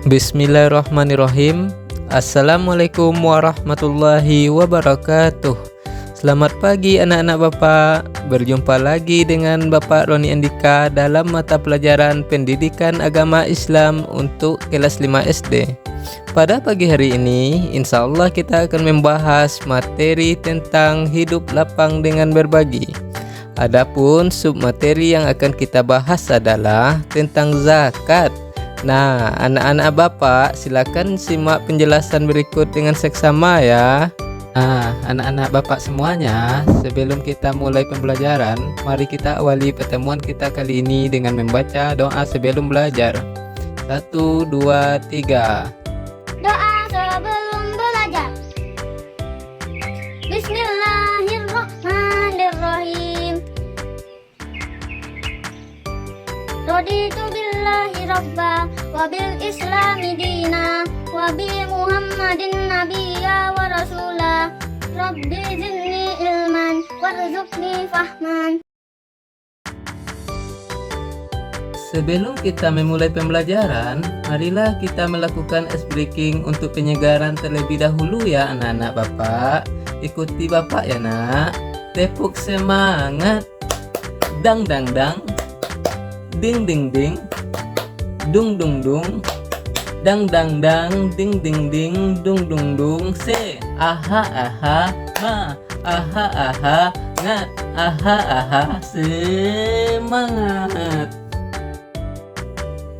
Bismillahirrahmanirrahim. Assalamualaikum warahmatullahi wabarakatuh. Selamat pagi anak-anak Bapak. Berjumpa lagi dengan Bapak Roni Andika dalam mata pelajaran Pendidikan Agama Islam untuk kelas 5 SD. Pada pagi hari ini, insya Allah kita akan membahas materi tentang hidup lapang dengan berbagi. Adapun submateri yang akan kita bahas adalah tentang zakat. Nah, anak-anak Bapak silakan simak penjelasan berikut dengan seksama ya. Nah, anak-anak Bapak semuanya, sebelum kita mulai pembelajaran, mari kita awali pertemuan kita kali ini dengan membaca doa sebelum belajar. 1, 2, 3. Doa sebelum belajar. Bismillahirrahmanirrahim. Raditu billahi rabba wa bil islami dina wa bi muhammadin nabiyya wa rasula. Rabbi zidni ilman warzuqni fahman. Sebelum kita memulai pembelajaran, marilah kita melakukan ice breaking untuk penyegaran terlebih dahulu ya anak-anak Bapak. Ikuti Bapak ya nak. Tepuk semangat. Dang dang dang. Ding ding ding. Dung dung dung. Dang dang dang. Ding ding ding. Dung dung dung. Se. Aha aha. Ma. Aha aha. Ngat. Aha aha. Semangat.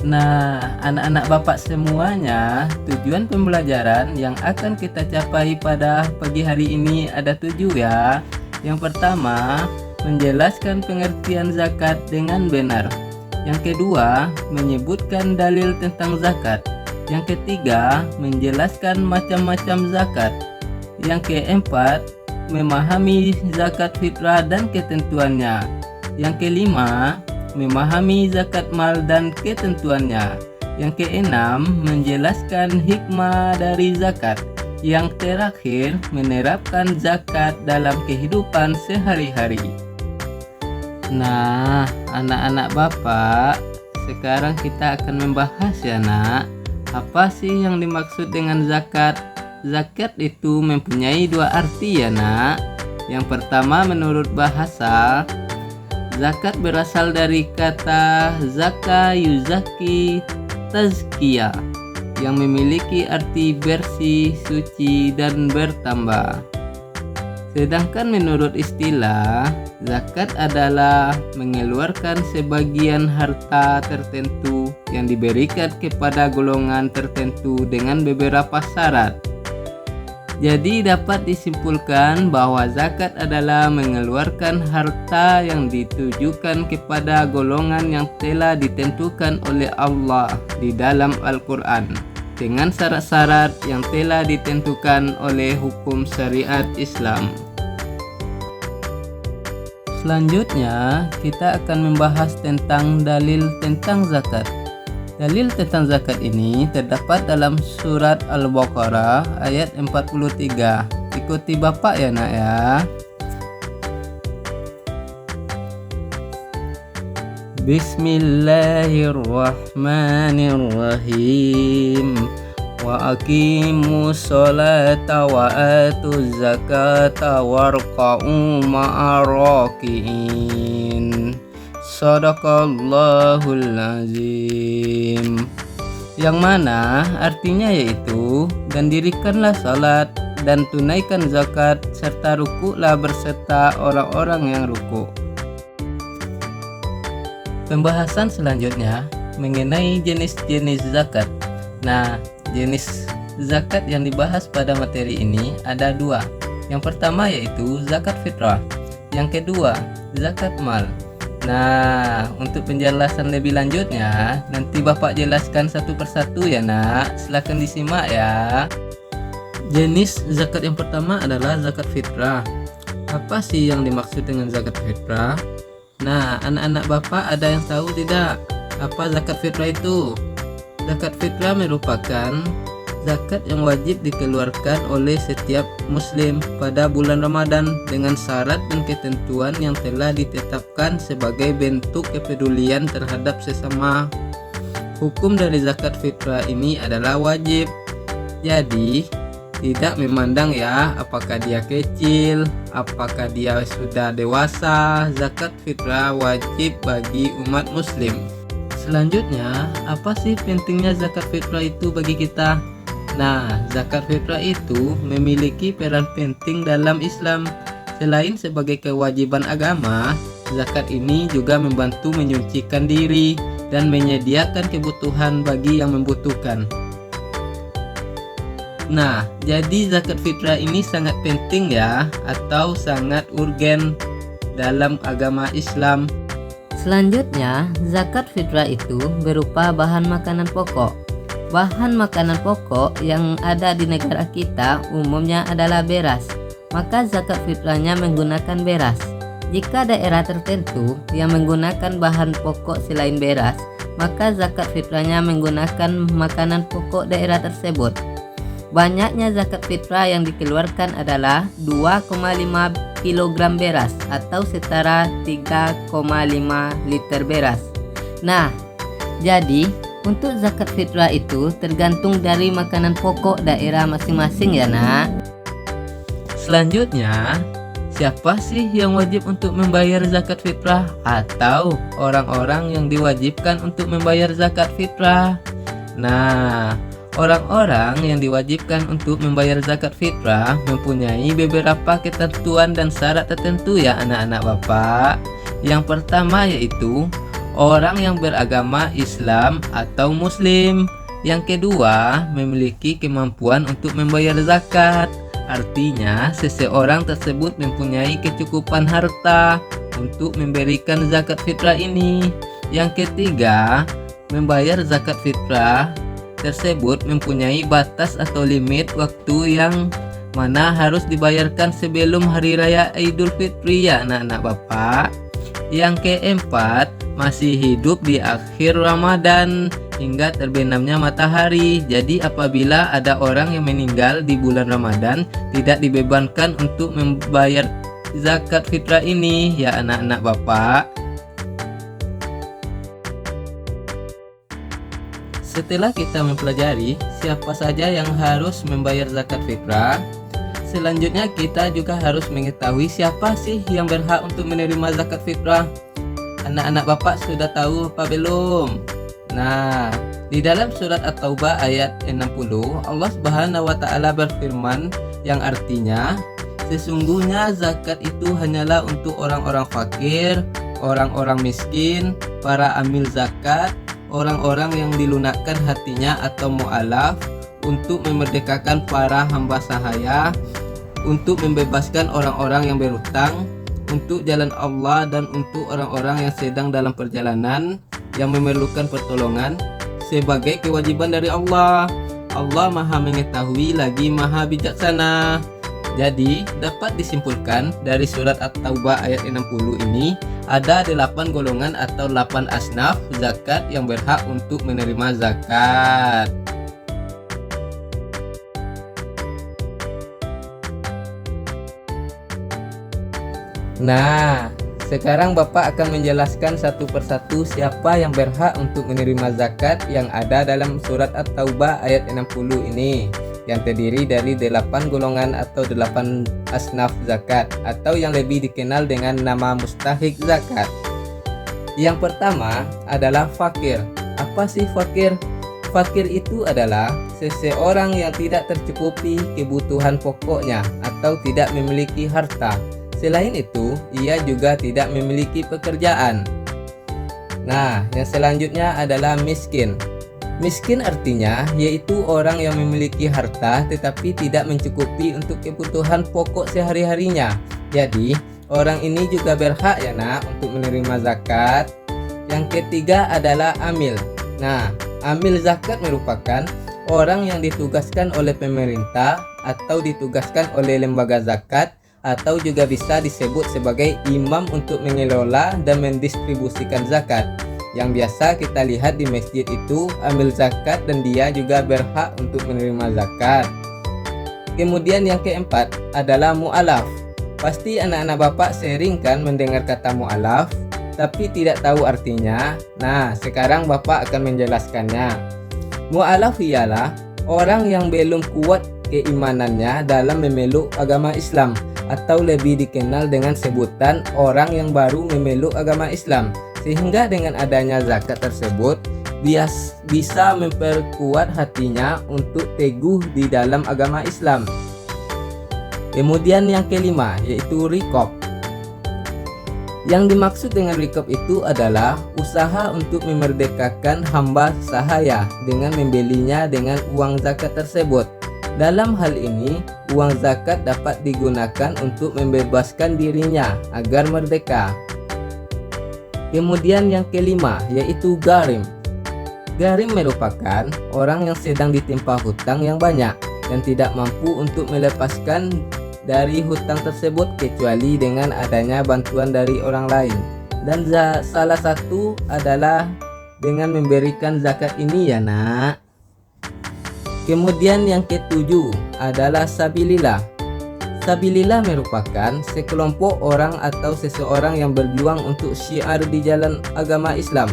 Nah, anak-anak Bapak semuanya, tujuan pembelajaran yang akan kita capai pada pagi hari ini ada 7 ya. Yang pertama, menjelaskan pengertian zakat dengan benar. Yang kedua, menyebutkan dalil tentang zakat. Yang ketiga, menjelaskan macam-macam zakat. Yang keempat, memahami zakat fitrah dan ketentuannya. Yang kelima, memahami zakat mal dan ketentuannya. Yang keenam, menjelaskan hikmah dari zakat. Yang terakhir, menerapkan zakat dalam kehidupan sehari-hari. Nah, anak-anak Bapak, sekarang kita akan membahas ya nak, apa sih yang dimaksud dengan zakat? Zakat itu mempunyai 2 arti ya nak. Yang pertama, menurut bahasa, zakat berasal dari kata zaka yuzaki tazkiyah yang memiliki arti bersih, suci, dan bertambah. Sedangkan menurut istilah, zakat adalah mengeluarkan sebagian harta tertentu yang diberikan kepada golongan tertentu dengan beberapa syarat. Jadi dapat disimpulkan bahwa zakat adalah mengeluarkan harta yang ditujukan kepada golongan yang telah ditentukan oleh Allah di dalam Al-Quran dengan syarat-syarat yang telah ditentukan oleh hukum syariat Islam. Selanjutnya, kita akan membahas tentang dalil tentang zakat. Dalil tentang zakat ini terdapat dalam surat Al-Baqarah ayat 43. Ikuti Bapak ya nak ya. Bismillahirrahmanirrahim. Wa aqimus sholata wa atuz zakata warqa'u ma'araki'in. Shadaqallahul azim. Yang mana artinya yaitu, dan dirikanlah salat dan tunaikan zakat serta rukuklah berserta orang-orang yang rukuk. Pembahasan selanjutnya mengenai jenis-jenis zakat. Nah, jenis zakat yang dibahas pada materi ini ada 2. Yang pertama yaitu zakat fitrah. Yang kedua, zakat mal. Nah, untuk penjelasan lebih lanjutnya, nanti Bapak jelaskan satu persatu ya nak. Silakan disimak ya. Jenis zakat yang pertama adalah zakat fitrah. Apa sih yang dimaksud dengan zakat fitrah? Nah, anak-anak Bapak ada yang tahu tidak apa zakat fitrah itu? Zakat fitrah merupakan zakat yang wajib dikeluarkan oleh setiap muslim pada bulan Ramadan dengan syarat dan ketentuan yang telah ditetapkan sebagai bentuk kepedulian terhadap sesama hukum dari zakat fitrah ini adalah wajib. Jadi tidak memandang ya apakah dia kecil, apakah dia sudah dewasa, zakat fitrah wajib bagi umat muslim. Selanjutnya, apa sih pentingnya zakat fitrah itu bagi kita? Nah, zakat fitrah itu memiliki peran penting dalam Islam. Selain sebagai kewajiban agama, zakat ini juga membantu menyucikan diri dan menyediakan kebutuhan bagi yang membutuhkan. Nah, jadi zakat fitrah ini sangat penting ya, atau sangat urgen dalam agama Islam. Selanjutnya, zakat fitrah itu berupa bahan makanan pokok. Bahan makanan pokok yang ada di negara kita umumnya adalah beras. Maka zakat fitrahnya menggunakan beras. Jika daerah tertentu yang menggunakan bahan pokok selain beras, maka zakat fitrahnya menggunakan makanan pokok daerah tersebut. Banyaknya zakat fitrah yang dikeluarkan adalah 2,5 kg beras atau setara 3,5 liter beras. Nah, jadi untuk zakat fitrah itu tergantung dari makanan pokok daerah masing-masing ya nak. Selanjutnya, siapa sih yang wajib untuk membayar zakat fitrah atau orang-orang yang diwajibkan untuk membayar zakat fitrah? Nah, orang-orang yang diwajibkan untuk membayar zakat fitrah mempunyai beberapa ketentuan dan syarat tertentu ya anak-anak bapak. Yang pertama yaitu orang yang beragama Islam atau Muslim. Yang kedua, memiliki kemampuan untuk membayar zakat. Artinya, seseorang tersebut mempunyai kecukupan harta untuk memberikan zakat fitrah ini. Yang ketiga, membayar zakat fitrah tersebut mempunyai batas atau limit waktu yang mana harus dibayarkan sebelum hari raya Idul Fitri ya anak-anak bapak. Yang keempat, masih hidup di akhir Ramadan hingga terbenamnya matahari. Jadi apabila ada orang yang meninggal di bulan Ramadan, tidak dibebankan untuk membayar zakat fitrah ini ya anak-anak bapak. Setelah kita mempelajari siapa saja yang harus membayar zakat fitrah, selanjutnya kita juga harus mengetahui siapa sih yang berhak untuk menerima zakat fitrah. Anak-anak bapak sudah tahu apa belum? Nah, di dalam surat At-Taubah ayat 60, Allah Subhanahu wa taala berfirman yang artinya, sesungguhnya zakat itu hanyalah untuk orang-orang fakir, orang-orang miskin, para amil zakat, orang-orang yang dilunakkan hatinya atau mu'alaf, untuk memerdekakan para hamba sahaya, untuk membebaskan orang-orang yang berhutang, untuk jalan Allah, dan untuk orang-orang yang sedang dalam perjalanan yang memerlukan pertolongan, sebagai kewajiban dari Allah. Allah Maha mengetahui lagi Maha bijaksana. Jadi dapat disimpulkan dari surat At-Taubah ayat 60 ini ada 8 golongan atau 8 asnaf zakat yang berhak untuk menerima zakat. Nah, sekarang Bapak akan menjelaskan satu persatu siapa yang berhak untuk menerima zakat yang ada dalam surat At-Taubah ayat 60 ini, yang terdiri dari 8 golongan atau 8 asnaf zakat, atau yang lebih dikenal dengan nama mustahik zakat. Yang pertama adalah fakir. Apa sih fakir? Fakir itu adalah seseorang yang tidak tercukupi kebutuhan pokoknya atau tidak memiliki harta. Selain itu, ia juga tidak memiliki pekerjaan. Nah, yang selanjutnya adalah miskin. Miskin artinya yaitu orang yang memiliki harta tetapi tidak mencukupi untuk kebutuhan pokok sehari-harinya. Jadi, orang ini juga berhak ya nak untuk menerima zakat. Yang ketiga adalah amil. Nah, amil zakat merupakan orang yang ditugaskan oleh pemerintah atau ditugaskan oleh lembaga zakat, atau juga bisa disebut sebagai imam untuk mengelola dan mendistribusikan zakat. Yang biasa kita lihat di masjid itu ambil zakat dan dia juga berhak untuk menerima zakat. Kemudian yang keempat adalah mu'alaf. Pasti anak-anak bapak sering kan mendengar kata mu'alaf. tapi tidak tahu artinya. Nah, sekarang Bapak akan menjelaskannya. Mu'alaf ialah orang yang belum kuat keimanannya dalam memeluk agama Islam, atau lebih dikenal dengan sebutan orang yang baru memeluk agama Islam, sehingga dengan adanya zakat tersebut bisa memperkuat hatinya untuk teguh di dalam agama Islam. Kemudian yang kelima yaitu rikob. Yang dimaksud dengan rikob itu adalah usaha untuk memerdekakan hamba sahaya dengan membelinya dengan uang zakat tersebut. Dalam hal ini, uang zakat dapat digunakan untuk membebaskan dirinya agar merdeka. Kemudian yang kelima yaitu gharim. Gharim merupakan orang yang sedang ditimpa hutang yang banyak dan tidak mampu untuk melepaskan dari hutang tersebut kecuali dengan adanya bantuan dari orang lain. Dan salah satu adalah dengan memberikan zakat ini ya nak. Kemudian yang ketujuh adalah sabilillah. Sabilillah merupakan sekelompok orang atau seseorang yang berjuang untuk syiar di jalan agama Islam.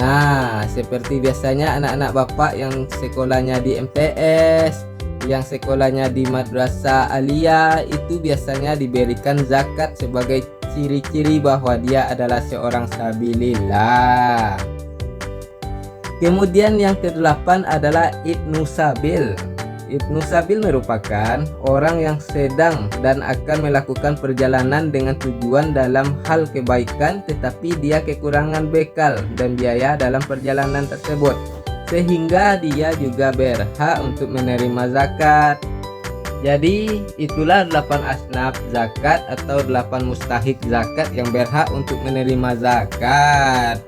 Nah, seperti biasanya anak-anak Bapak yang sekolahnya di MTS, yang sekolahnya di madrasah aliyah, itu biasanya diberikan zakat sebagai ciri-ciri bahwa dia adalah seorang sabilillah. Kemudian yang ke-8 adalah Ibnu Sabil. Ibnu Sabil merupakan orang yang sedang dan akan melakukan perjalanan dengan tujuan dalam hal kebaikan, tetapi dia kekurangan bekal dan biaya dalam perjalanan tersebut, sehingga dia juga berhak untuk menerima zakat. Jadi itulah 8 asnaf zakat atau 8 mustahik zakat yang berhak untuk menerima zakat.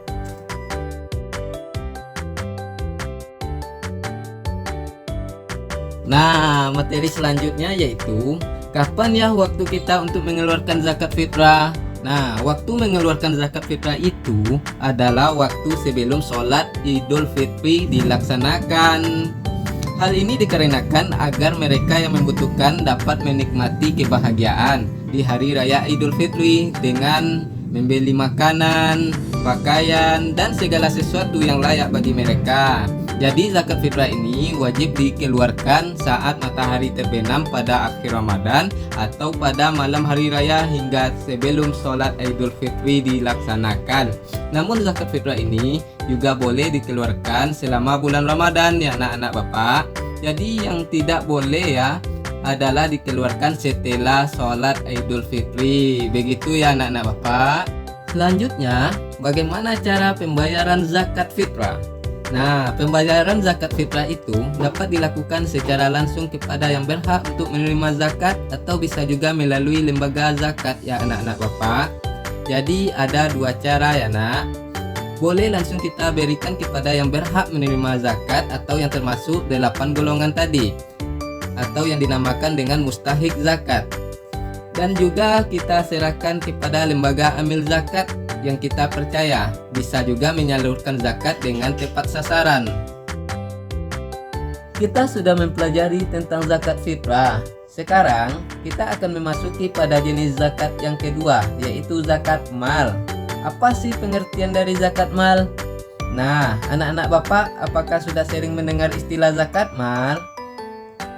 Nah, materi selanjutnya yaitu kapan ya waktu kita untuk mengeluarkan zakat fitrah. Nah, waktu mengeluarkan zakat fitrah itu adalah waktu sebelum sholat Idul Fitri dilaksanakan. Hal ini dikarenakan agar mereka yang membutuhkan dapat menikmati kebahagiaan di hari raya Idul Fitri dengan membeli makanan, pakaian, dan segala sesuatu yang layak bagi mereka. Jadi zakat fitrah ini wajib dikeluarkan saat matahari terbenam pada akhir Ramadan atau pada malam hari raya hingga sebelum sholat Idul Fitri dilaksanakan. Namun zakat fitrah ini juga boleh dikeluarkan selama bulan Ramadan ya anak-anak Bapak. Jadi yang tidak boleh ya adalah dikeluarkan setelah sholat Idul Fitri. Begitu ya anak-anak Bapak. Selanjutnya, bagaimana cara pembayaran zakat fitrah? Nah, pembayaran zakat fitrah itu dapat dilakukan secara langsung kepada yang berhak untuk menerima zakat atau bisa juga melalui lembaga zakat ya anak-anak Bapak. Jadi ada dua cara ya nak. Boleh langsung kita berikan kepada yang berhak menerima zakat atau yang termasuk 8 golongan tadi, atau yang dinamakan dengan mustahik zakat. Dan juga kita serahkan kepada lembaga amil zakat yang kita percaya bisa juga menyalurkan zakat dengan tepat sasaran. Kita sudah mempelajari tentang zakat fitrah. Sekarang kita akan memasuki pada jenis zakat yang kedua, yaitu zakat mal. Apa sih pengertian dari zakat mal? Nah, anak-anak Bapak, apakah sudah sering mendengar istilah zakat mal?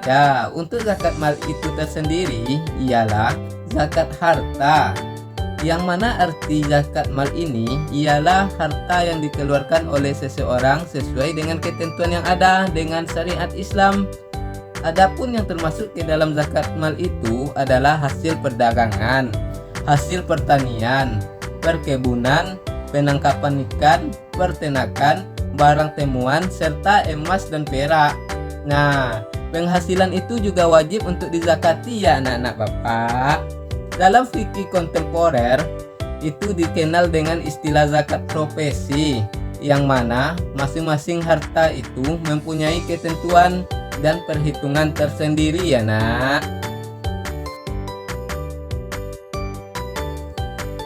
Ya, untuk zakat mal itu tersendiri ialah zakat harta. Yang mana arti zakat mal ini ialah harta yang dikeluarkan oleh seseorang sesuai dengan ketentuan yang ada dengan syariat Islam. Adapun yang termasuk ke dalam zakat mal itu adalah hasil perdagangan, hasil pertanian, perkebunan, penangkapan ikan, peternakan, barang temuan, serta emas dan perak. Nah, penghasilan itu juga wajib untuk dizakati ya anak-anak Bapak. Dalam fikih kontemporer itu dikenal dengan istilah zakat profesi, yang mana masing-masing harta itu mempunyai ketentuan dan perhitungan tersendiri ya nak.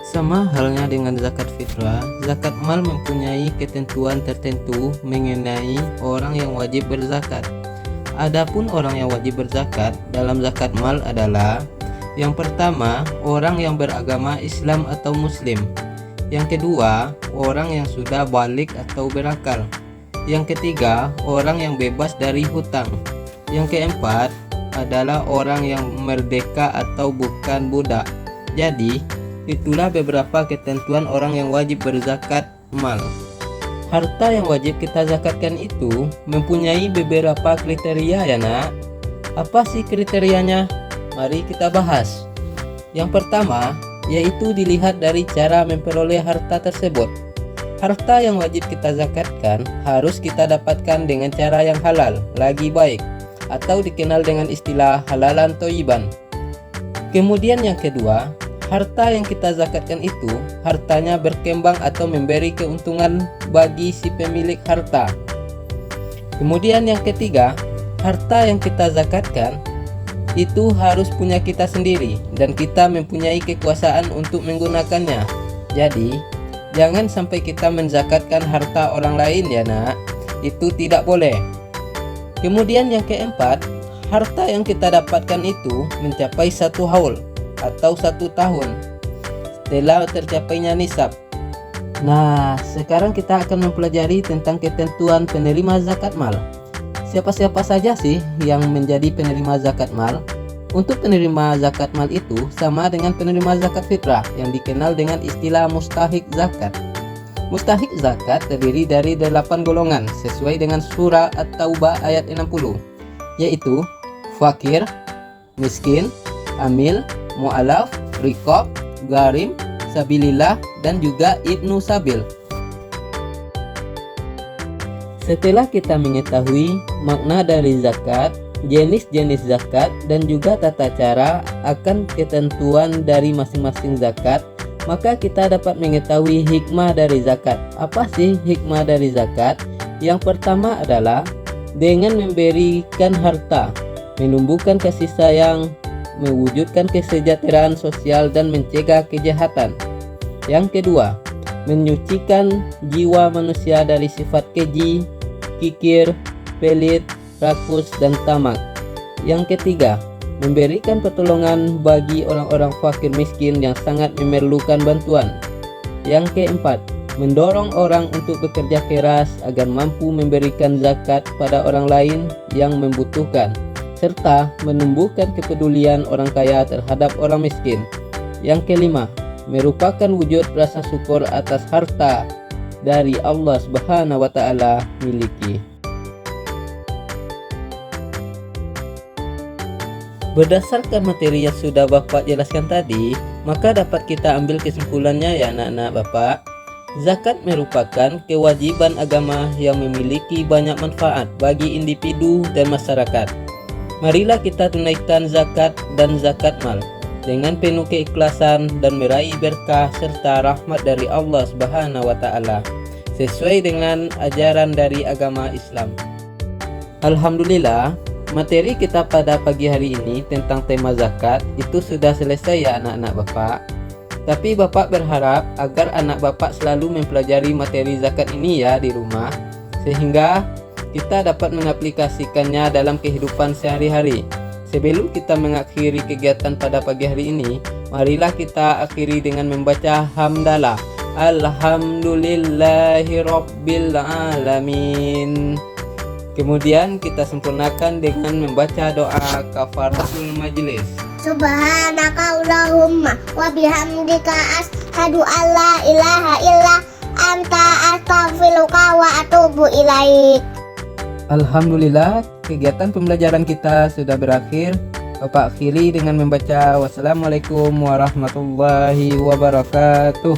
Sama halnya dengan zakat fitrah, zakat mal mempunyai ketentuan tertentu mengenai orang yang wajib berzakat. Adapun orang yang wajib berzakat dalam zakat mal adalah: yang pertama, orang yang beragama Islam atau Muslim. Yang kedua, orang yang sudah balik atau berakal. Yang ketiga, orang yang bebas dari hutang. Yang keempat adalah orang yang merdeka atau bukan budak. Jadi, itulah beberapa ketentuan orang yang wajib berzakat mal. Harta yang wajib kita zakatkan itu mempunyai beberapa kriteria ya nak. Apa sih kriterianya? Mari kita bahas. Yang pertama, yaitu dilihat dari cara memperoleh harta tersebut. Harta yang wajib kita zakatkan harus kita dapatkan dengan cara yang halal, lagi baik, atau dikenal dengan istilah halalan thayyiban. Kemudian yang kedua, harta yang kita zakatkan itu hartanya berkembang atau memberi keuntungan bagi si pemilik harta. Kemudian yang ketiga, harta yang kita zakatkan itu harus punya kita sendiri dan kita mempunyai kekuasaan untuk menggunakannya. Jadi, jangan sampai kita menzakatkan harta orang lain ya nak. Itu tidak boleh. Kemudian yang keempat, harta yang kita dapatkan itu mencapai 1 haul atau 1 tahun setelah tercapainya nisab. Nah, sekarang kita akan mempelajari tentang ketentuan penerima zakat mal. Siapa-siapa saja sih yang menjadi penerima zakat mal? Untuk penerima zakat mal itu sama dengan penerima zakat fitrah yang dikenal dengan istilah mustahik zakat. Mustahik zakat terdiri dari 8 golongan sesuai dengan surah At-Taubah ayat 60, yaitu fakir, miskin, amil, mu'alaf, riqab, gharim, sabilillah, dan juga ibnu sabil. Setelah kita mengetahui makna dari zakat, jenis-jenis zakat, dan juga tata cara akan ketentuan dari masing-masing zakat, maka kita dapat mengetahui hikmah dari zakat. Apa sih hikmah dari zakat? Yang pertama adalah dengan memberikan harta, menumbuhkan kasih sayang, mewujudkan kesejahteraan sosial dan mencegah kejahatan. Yang kedua, menyucikan jiwa manusia dari sifat keji, kikir, pelit, rakus, dan tamak. Yang ketiga, memberikan pertolongan bagi orang-orang fakir miskin yang sangat memerlukan bantuan. Yang keempat, mendorong orang untuk bekerja keras agar mampu memberikan zakat pada orang lain yang membutuhkan, serta menumbuhkan kepedulian orang kaya terhadap orang miskin. Yang kelima, merupakan wujud rasa syukur atas harta dari Allah Subhanahu wa Ta'ala miliki. Berdasarkan materi yang sudah Bapak jelaskan tadi, maka dapat kita ambil kesimpulannya ya anak-anak Bapak. Zakat merupakan kewajiban agama yang memiliki banyak manfaat bagi individu dan masyarakat. Marilah kita tunaikan zakat dan zakat mal dengan penuh keikhlasan dan meraih berkah serta rahmat dari Allah Subhanahu wa Ta'ala sesuai dengan ajaran dari agama Islam. Alhamdulillah, materi kita pada pagi hari ini tentang tema zakat itu sudah selesai ya anak-anak Bapak. Tapi Bapak berharap agar anak Bapak selalu mempelajari materi zakat ini ya di rumah, sehingga kita dapat mengaplikasikannya dalam kehidupan sehari-hari. Sebelum kita mengakhiri kegiatan pada pagi hari ini, marilah kita akhiri dengan membaca hamdalah. Alhamdulillahirabbil alamin. Kemudian kita sempurnakan dengan membaca doa kafaratul majlis. Subhanaka Allahumma wa bihamdika asyhadu alla ilaha illa anta astaghfiruka wa atubu ilaik. Alhamdulillah, kegiatan pembelajaran kita sudah berakhir. Bapak akhiri dengan membaca wassalamualaikum warahmatullahi wabarakatuh.